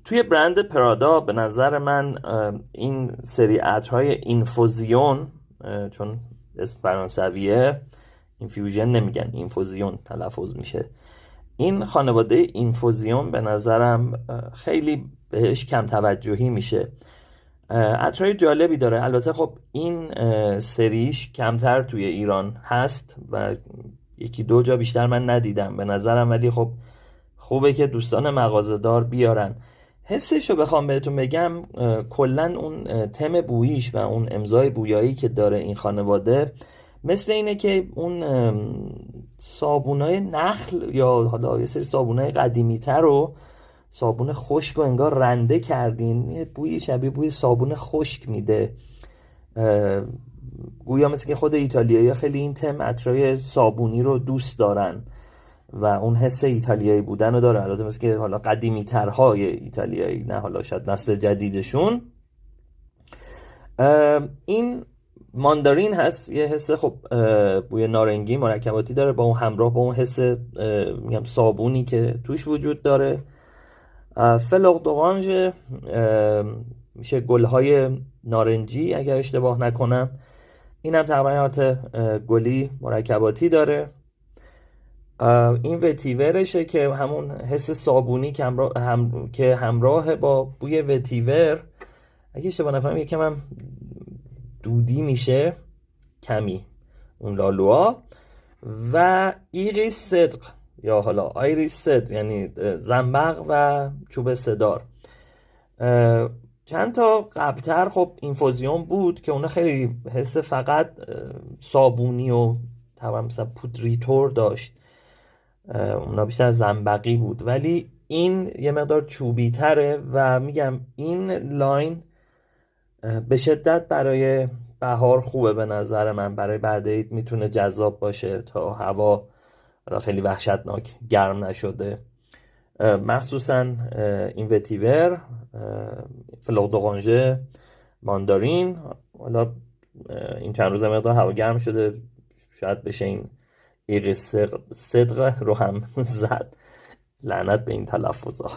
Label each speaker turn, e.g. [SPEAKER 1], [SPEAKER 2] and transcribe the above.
[SPEAKER 1] توی برند پرادا به نظر من این سری عطرهای اینفوزیون، چون اسم فرانسویه اینفیوژن نمیگن، اینفوزیون تلفظ میشه. این خانواده اینفوزیون به نظرم خیلی بهش کم توجهی میشه. عطرهای جالبی داره. البته خب این سریش کمتر توی ایران هست و یکی دو جا بیشتر من ندیدم به نظرم، ولی خب خوبه که دوستان مغازه‌دار بیارن. حسش رو بخوام بهتون بگم، کلن اون تم بوییش و اون امضای بویایی که داره این خانواده مثل اینه که اون صابونای نخل یا حالا یه سری صابونای قدیمی تر رو صابون خشک رو انگار رنده کردین، یه بوی شبیه بوی صابون خشک میده. گویا مثل که خود ایتالیایی خیلی این تم عطرای صابونی رو دوست دارن و اون حس ایتالیایی بودن رو داره. البته مثل که حالا قدیمی ترهای ایتالیایی، نه حالا شاید نسل جدیدشون. این ماندارین هست، یه حس خب بوی نارنگی مرکباتی داره با اون همراه با اون حس میگم صابونی که توش وجود داره. فلوق دورانژ میشه گلهای نارنجی اگر اشتباه نکنم. این هم تقریبا حالت گلی مرکباتی داره. این وتیورشه که همون حس صابونی که همراه با بوی وتیور، اگه اشتباه نکنم یکم هم دودی میشه کمی اون لالوها. و ایریس صدق یا حالا آیریس صدق یعنی زنبق و چوب سدار. چند تا قبلتر خب اینفوزیون بود که اون خیلی حس فقط صابونی و طبعا مثلا پودریتور داشت، اونا بیشتر زنبقی بود، ولی این یه مقدار چوبی تره و میگم این لاین به شدت برای بهار خوبه به نظر من. برای بعد عید میتونه جذاب باشه تا هوا خیلی وحشتناک گرم نشده. مخصوصا این وتیور، فلوق دورانژ، ماندارین. حالا این چند روز مقدار هوا گرم شده، شاید بشه این ایریس صدق رو هم زد. لعنت به این تلفظا.